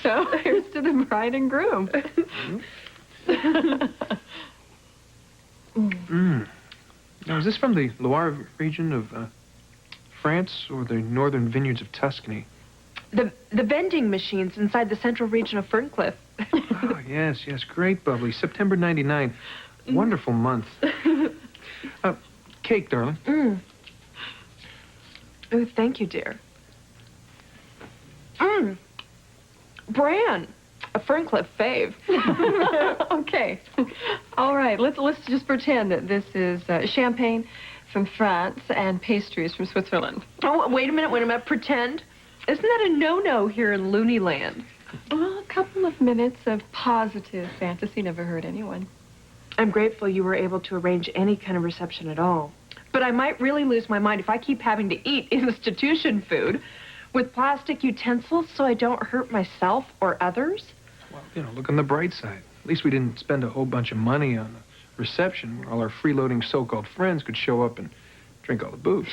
So here's to the bride and groom. Now, is this from the Loire region of France or the northern vineyards of Tuscany? The vending machines inside the central region of Ferncliff. Oh, yes, yes. Great bubbly. September 99. Wonderful month. Cake, darling. Oh, thank you, dear. Bran. A Ferncliff fave. Okay. All right, let's just pretend that this is champagne from France and pastries from Switzerland. Oh, wait a minute. Pretend? Isn't that a no-no here in Looney Land? Well, a couple of minutes of positive fantasy never hurt anyone. I'm grateful you were able to arrange any kind of reception at all. But I might really lose my mind if I keep having to eat institution food with plastic utensils so I don't hurt myself or others. Well, you know, look on the bright side. At least we didn't spend a whole bunch of money on a reception where all our freeloading so-called friends could show up and drink all the booze.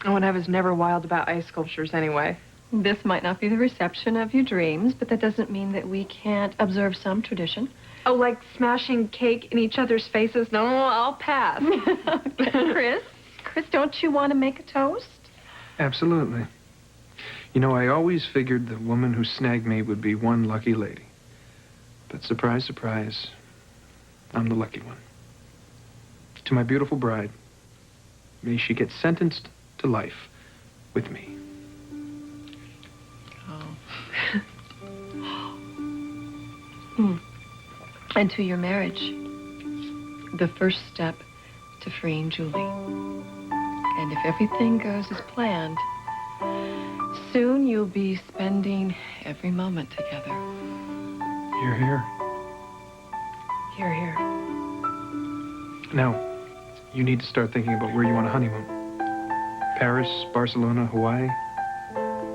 Oh, and I was never wild about ice sculptures anyway. This might not be the reception of your dreams, but that doesn't mean that we can't observe some tradition. Oh, like smashing cake in each other's faces? No, I'll pass. Chris, don't you want to make a toast? Absolutely. You know, I always figured the woman who snagged me would be one lucky lady. But surprise, surprise, I'm the lucky one. To my beautiful bride, may she get sentenced to life with me. And to your marriage, the first step to freeing Julie. And if everything goes as planned, soon you'll be spending every moment together. Hear, hear. Here, here. Now, you need to start thinking about where you want a honeymoon. Paris, Barcelona, Hawaii,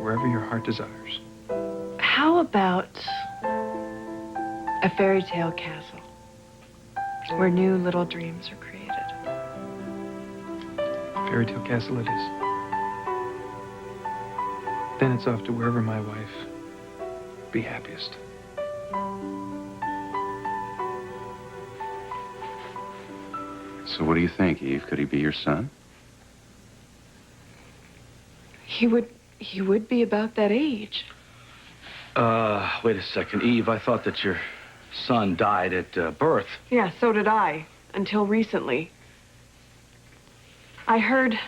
wherever your heart desires. How about a fairy tale castle where new little dreams are created? Fairy tale castle it is. Then it's off to wherever my wife be happiest. So what do you think, Eve? Could he be your son? He would be about that age. Wait a second, Eve. I thought that your son died at birth. Yeah, so did I, until recently. I heard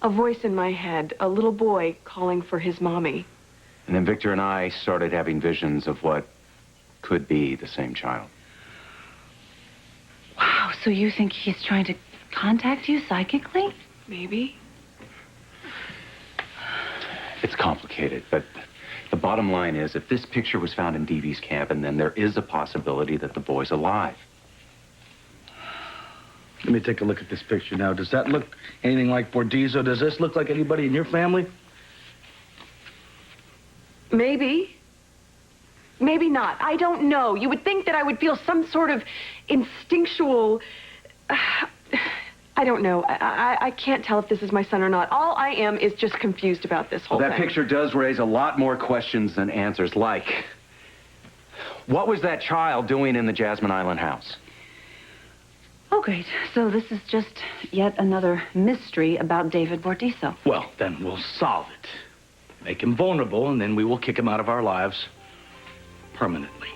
a voice in my head, a little boy calling for his mommy. And then Victor and I started having visions of what could be the same child. Wow, so you think he's trying to contact you psychically? Maybe. It's complicated, but the bottom line is, if this picture was found in Deevee's cabin, then there is a possibility that the boy's alive. Let me take a look at this picture now. Does that look anything like Bordizzo? Does this look like anybody in your family? Maybe. Maybe not. I don't know. You would think that I would feel some sort of instinctual... I don't know. I can't tell if this is my son or not. All I am is just confused about this whole Well, that thing. picture does raise a lot more questions than answers, like, what was that child doing in the Jasmine Island house? Oh, great. So this is just yet another mystery about David Bordizzo. Well, then we'll solve it. Make him vulnerable, and then we will kick him out of our lives permanently.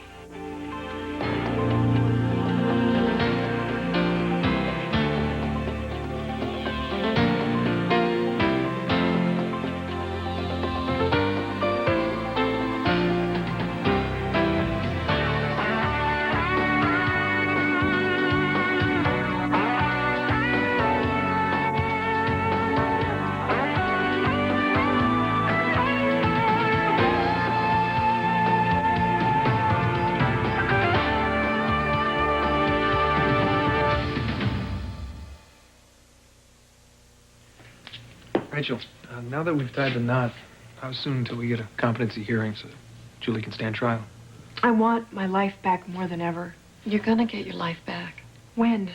Rachel, now that we've tied the knot, how soon until we get a competency hearing so that Julie can stand trial? I want my life back more than ever. You're gonna get your life back. When?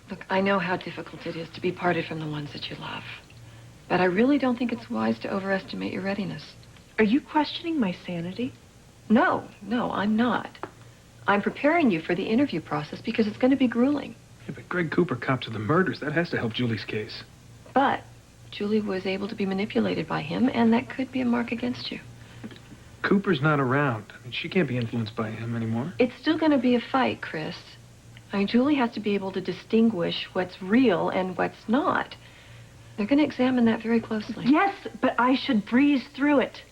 Look, I know how difficult it is to be parted from the ones that you love. But I really don't think it's wise to overestimate your readiness. Are you questioning my sanity? No, I'm not. I'm preparing you for the interview process because it's going to be grueling. Yeah, but Greg Cooper copped to the murders. That has to help Julie's case. But Julie was able to be manipulated by him, and that could be a mark against you. Cooper's not around. I mean, she can't be influenced by him anymore. It's still going to be a fight, Chris. I mean, Julie has to be able to distinguish what's real and what's not. They're going to examine that very closely. Yes, but I should breeze through it.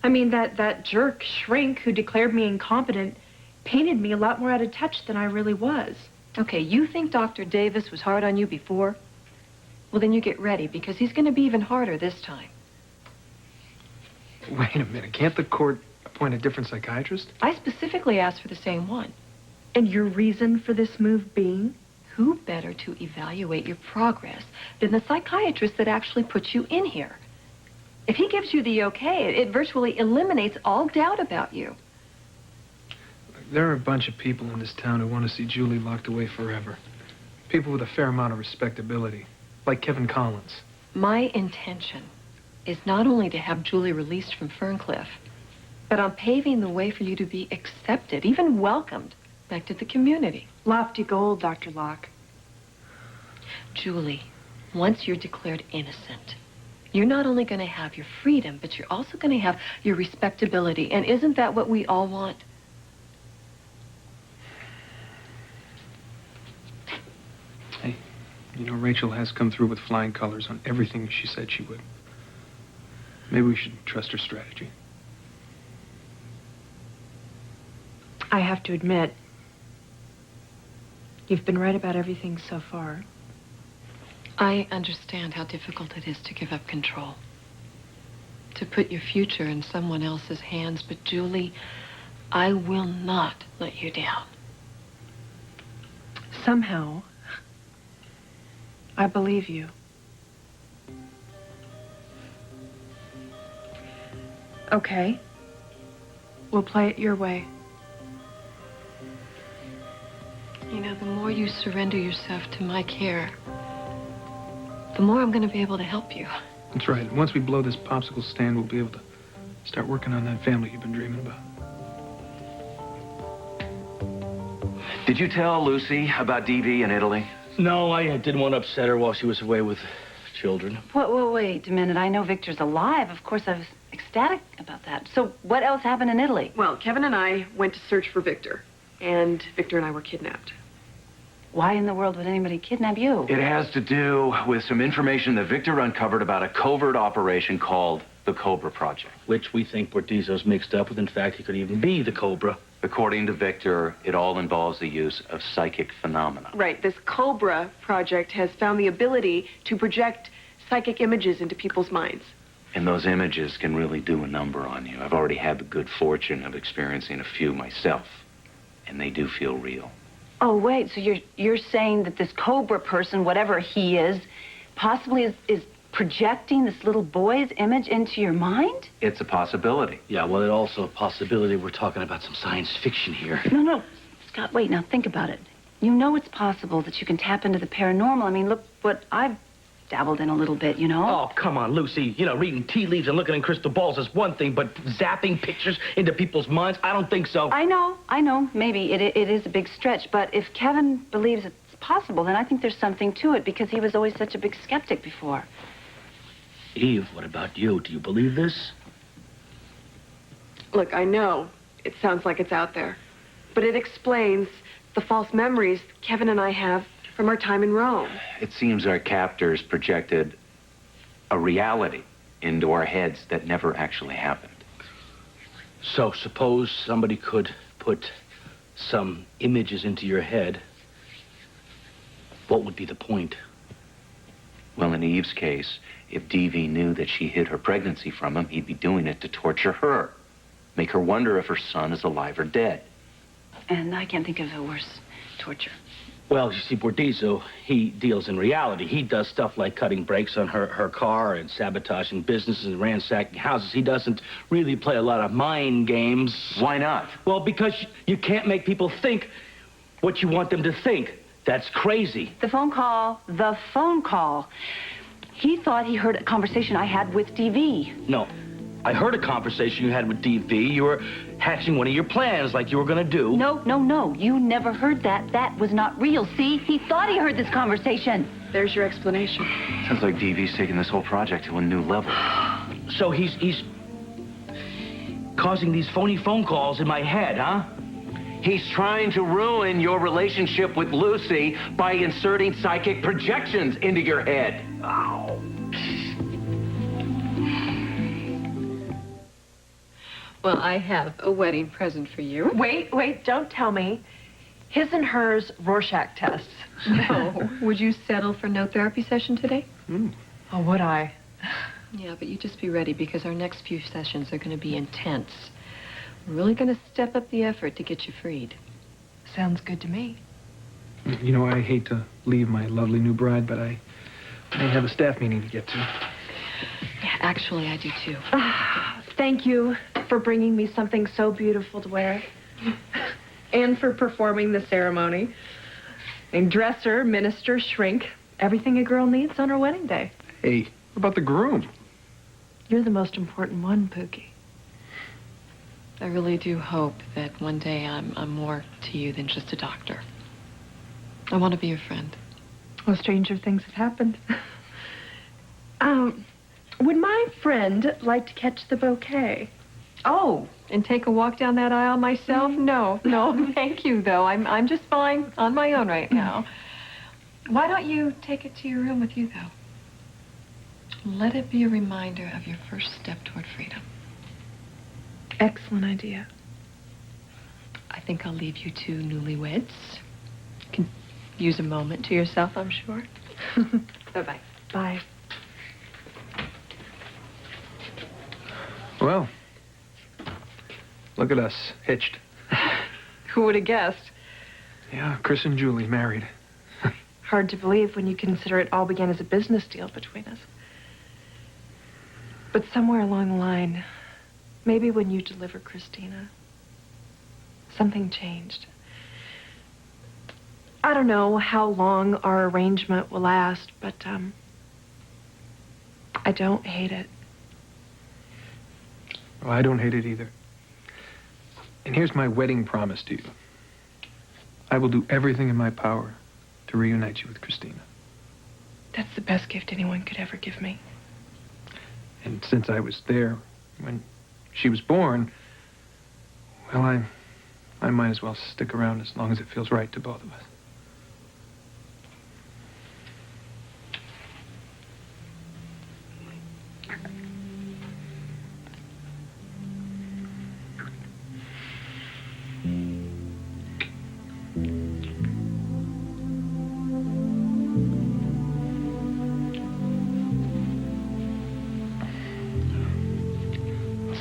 I mean, that jerk shrink who declared me incompetent painted me a lot more out of touch than I really was. Okay, you think Dr. Davis was hard on you before? Well, then you get ready, because he's going to be even harder this time. Wait a minute. Can't the court appoint a different psychiatrist? I specifically asked for the same one. And your reason for this move being? Who better to evaluate your progress than the psychiatrist that actually put you in here? If he gives you the okay, it virtually eliminates all doubt about you. There are a bunch of people in this town who want to see Julie locked away forever. People with a fair amount of respectability, like Kevin Collins. My intention is not only to have Julie released from Ferncliff, but I'm paving the way for you to be accepted, even welcomed, back to the community. Lofty goal, Dr. Locke. Julie, once you're declared innocent, you're not only going to have your freedom, but you're also going to have your respectability. And isn't that what we all want? Hey, you know, Rachel has come through with flying colors on everything she said she would. Maybe we should trust her strategy. I have to admit, you've been right about everything so far. I understand how difficult it is to give up control, to put your future in someone else's hands, but Julie, I will not let you down. Somehow, I believe you. Okay. We'll play it your way. You know, the more you surrender yourself to my care, the more I'm going to be able to help you. That's right. Once we blow this popsicle stand, we'll be able to start working on that family you've been dreaming about. Did you tell Lucy about DV in Italy? No, I didn't want to upset her while she was away with children. Wait a minute. I know Victor's alive. Of course, I was ecstatic about that. So what else happened in Italy? Well, Kevin and I went to search for Victor, and Victor and I were kidnapped. Why in the world would anybody kidnap you? It has to do with some information that Victor uncovered about a covert operation called the Cobra Project. Which we think Bortizzo's mixed up with. In fact, he could even be the Cobra. According to Victor, it all involves the use of psychic phenomena. Right, this Cobra project has found the ability to project psychic images into people's minds. And those images can really do a number on you. I've already had the good fortune of experiencing a few myself, and they do feel real. Oh, wait, so you're saying that this Cobra person, whatever he is, possibly is projecting this little boy's image into your mind? It's a possibility. Yeah, well, it's also a possibility we're talking about some science fiction here. No, Scott, wait, now think about it. You know it's possible that you can tap into the paranormal. I mean, look what I've dabbled in a little bit, you know? Oh, come on, Lucy. You know, reading tea leaves and looking in crystal balls is one thing, but zapping pictures into people's minds, I don't think so. I know. Maybe it is a big stretch, but if Kevin believes it's possible, then I think there's something to it, because he was always such a big skeptic before. Eve, what about you? Do you believe this? Look, I know it sounds like it's out there, but it explains the false memories Kevin and I have from our time in Rome. It seems our captors projected a reality into our heads that never actually happened. So suppose somebody could put some images into your head. What would be the point? Well, in Eve's case, if DV knew that she hid her pregnancy from him, he'd be doing it to torture her. Make her wonder if her son is alive or dead. And I can't think of a worse torture. Well, you see, Bortizzo, he deals in reality. He does stuff like cutting brakes on her car and sabotaging businesses and ransacking houses. He doesn't really play a lot of mind games. Why not? Well, because you can't make people think what you want them to think. That's crazy. The phone call. He thought he heard a conversation I had with DV. No, I heard a conversation you had with DV. You were hatching one of your plans like you were going to do. No. You never heard that. That was not real. See? He thought he heard this conversation. There's your explanation. Sounds like DV's taking this whole project to a new level. So he's causing these phony phone calls in my head, huh? He's trying to ruin your relationship with Lucy by inserting psychic projections into your head. Oh. Well, I have a wedding present for you. Wait, don't tell me. His and hers Rorschach tests. No. Would you settle for no therapy session today? Oh, would I? Yeah, but you just be ready because our next few sessions are going to be intense. We're really going to step up the effort to get you freed. Sounds good to me. You know, I hate to leave my lovely new bride, but I have a staff meeting to get to. Yeah, actually, I do too. Thank you for bringing me something so beautiful to wear. And for performing the ceremony. And dresser, minister, shrink, everything a girl needs on her wedding day. Hey, what about the groom? You're the most important one, Pookie. I really do hope that one day I'm more to you than just a doctor. I want to be your friend. Well, stranger things have happened. Would my friend like to catch the bouquet? Oh, and take a walk down that aisle myself? No, thank you, though. I'm just fine on my own right now. Why don't you take it to your room with you, though? Let it be a reminder of your first step toward freedom. Excellent idea. I think I'll leave you two newlyweds. You can use a moment to yourself, I'm sure. Bye-bye. Bye. Well, look at us, hitched. Who would have guessed? Yeah, Chris and Julie married. Hard to believe when you consider it all began as a business deal between us. But somewhere along the line, maybe when you delivered Christina, something changed. I don't know how long our arrangement will last, but I don't hate it. Well, I don't hate it either. And here's my wedding promise to you. I will do everything in my power to reunite you with Christina. That's the best gift anyone could ever give me. And since I was there when she was born, well, I might as well stick around as long as it feels right to both of us.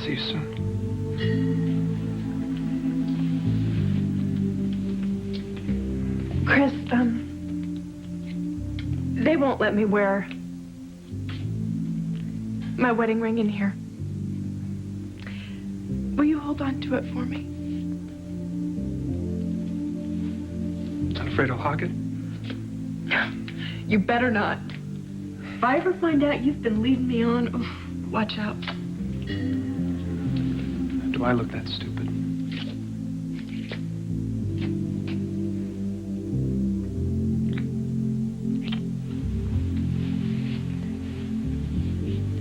See you soon. Chris, they won't let me wear my wedding ring in here. Will you hold on to it for me? Not afraid I'll hog it? You better not. If I ever find out you've been leading me on, watch out. Do I look that stupid?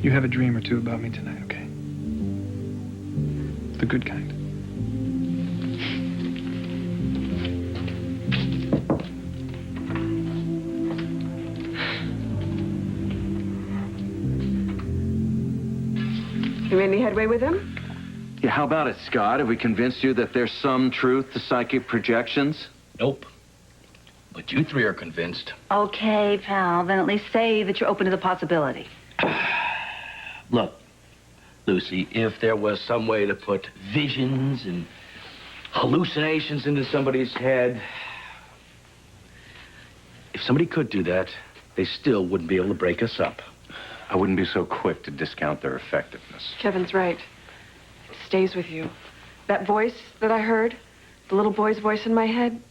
You have a dream or two about me tonight, okay? The good kind. You made any headway with him? Yeah, how about it, Scott? Have we convinced you that there's some truth to psychic projections? Nope. But you three are convinced. Okay, pal, then at least say that you're open to the possibility. Look, Lucy, if there was some way to put visions and hallucinations into somebody's head, if somebody could do that, they still wouldn't be able to break us up. I wouldn't be so quick to discount their effectiveness. Kevin's right. It stays with you. That voice that I heard, the little boy's voice in my head,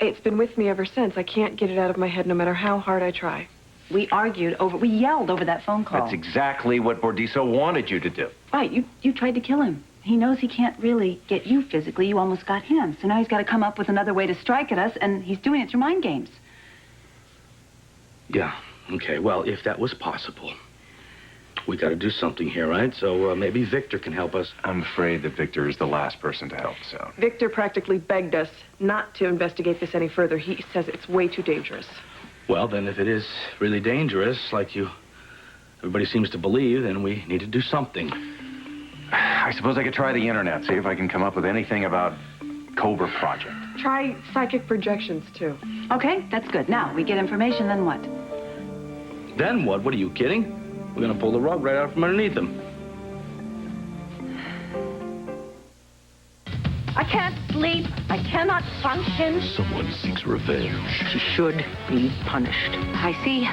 it's been with me ever since. I can't get it out of my head no matter how hard I try. We yelled over that phone call. That's exactly what Bordiso wanted you to do. Right, you tried to kill him. He knows he can't really get you physically. You almost got him. So now he's got to come up with another way to strike at us, and he's doing it through mind games. Yeah, okay. Well, if that was possible, we got to do something here, right? So maybe Victor can help us. I'm afraid that Victor is the last person to help, so. Victor practically begged us not to investigate this any further. He says it's way too dangerous. Well, then if it is really dangerous, like everybody seems to believe, then we need to do something. I suppose I could try the internet, see if I can come up with anything about Cobra Project. Try psychic projections, too. Okay, that's good. Now, we get information, then what? Then what? What, are you kidding? We're going to pull the rug right out from underneath them. I can't sleep. I cannot function. Someone seeks revenge. She should be punished. I see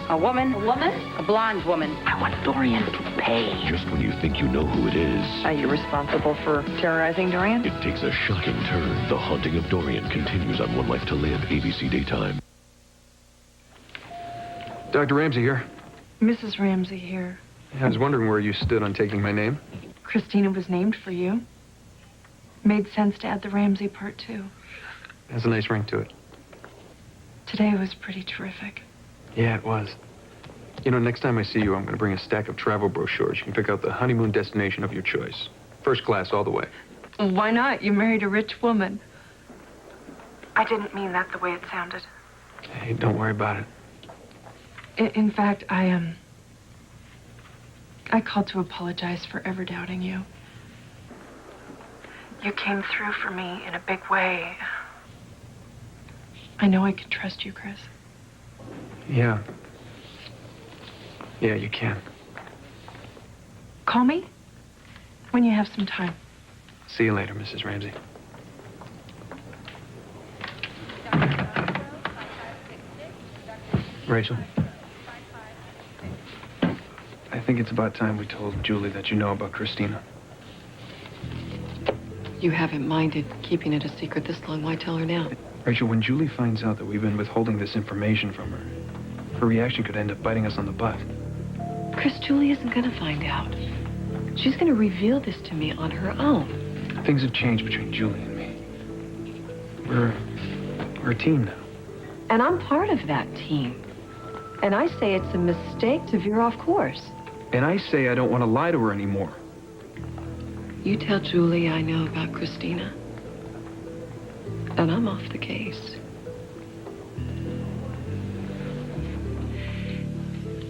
a woman. A woman? A blonde woman. I want Dorian to pay. Just when you think you know who it is, Are you responsible for terrorizing Dorian? it takes a shocking turn. The Haunting of Dorian continues on One Life to Live, ABC Daytime. Dr. Ramsey here. Mrs. Ramsey here. I was wondering where you stood on taking my name. Christina was named for you. Made sense to add the Ramsey part, too. Has a nice ring to it. Today was pretty terrific. Yeah, it was. You know, next time I see you, I'm going to bring a stack of travel brochures. You can pick out the honeymoon destination of your choice. First class all the way. Why not? You married a rich woman. I didn't mean that the way it sounded. Hey, don't worry about it. In fact, I called to apologize for ever doubting you. You came through for me in a big way. I know I can trust you, Chris. Yeah. Yeah, you can. Call me when you have some time. See you later, Mrs. Ramsey. Rachel. I think it's about time we told Julie that you know about Christina. You haven't minded keeping it a secret this long. Why tell her now? Rachel, when Julie finds out that we've been withholding this information from her, her reaction could end up biting us on the butt. Chris, Julie isn't going to find out. She's going to reveal this to me on her own. Things have changed between Julie and me. We're a team now. And I'm part of that team. And I say it's a mistake to veer off course. And I say I don't want to lie to her anymore. You tell Julie I know about Christina. And I'm off the case.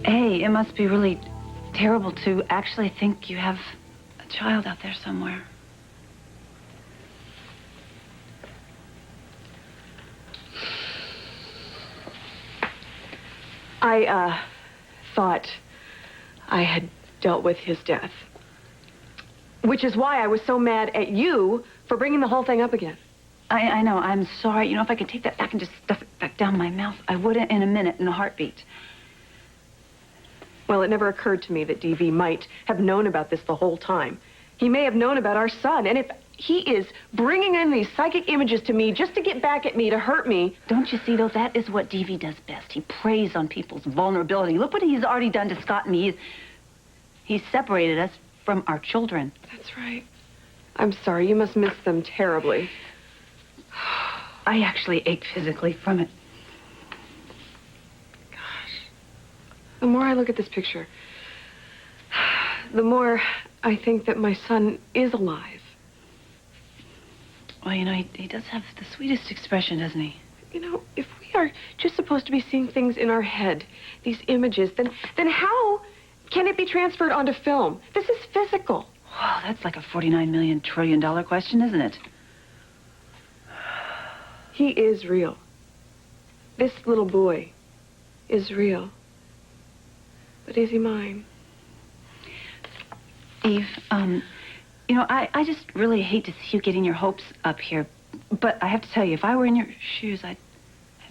Hey, it must be really terrible to actually think you have a child out there somewhere. I thought I had dealt with his death. Which is why I was so mad at you for bringing the whole thing up again. I know, I'm sorry. You know, if I could take that back and just stuff it back down my mouth, I would in a minute, in a heartbeat. Well, it never occurred to me that DV might have known about this the whole time. He may have known about our son, and if he is bringing in these psychic images to me just to get back at me, to hurt me... Don't you see, though, that is what DV does best. He preys on people's vulnerability. Look what he's already done to Scott and me. He's separated us from our children. That's right. I'm sorry, you must miss them terribly. I actually ache physically from it. The more I look at this picture, the more I think that my son is alive. Well, you know, he does have the sweetest expression, doesn't he? You know, if we are just supposed to be seeing things in our head, these images, then how can it be transferred onto film? This is physical. Wow, that's like a $49 million trillion question, isn't it? He is real. This little boy is real. But is he mine? Eve, you know, I just really hate to see you getting your hopes up here. But I have to tell you, if I were in your shoes, I'd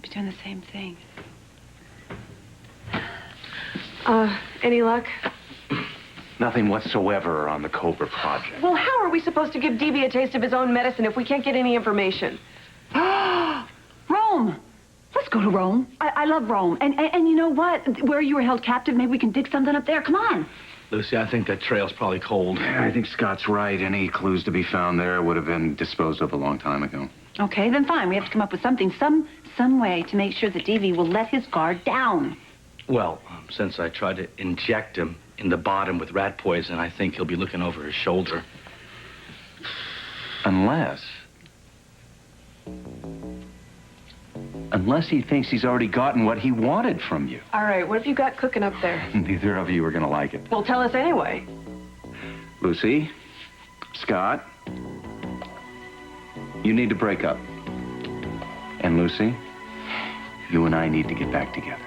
be doing the same thing. Any luck? Nothing whatsoever on the Cobra Project. Well, how are we supposed to give DB a taste of his own medicine if we can't get any information? Rome! Let's go to Rome. I love Rome. And you know what? Where you were held captive, maybe we can dig something up there. Come on. Lucy, I think that trail's probably cold. Yeah, I think Scott's right. Any clues to be found there would have been disposed of a long time ago. Okay, then fine. We have to come up with something, some way to make sure that Davy will let his guard down. Well, since I tried to inject him in the bottom with rat poison, I think he'll be looking over his shoulder. Unless he thinks he's already gotten what he wanted from you. All right, what have you got cooking up there? Neither of you are going to like it. Well, tell us anyway. Lucy, Scott, you need to break up. And Lucy, you and I need to get back together.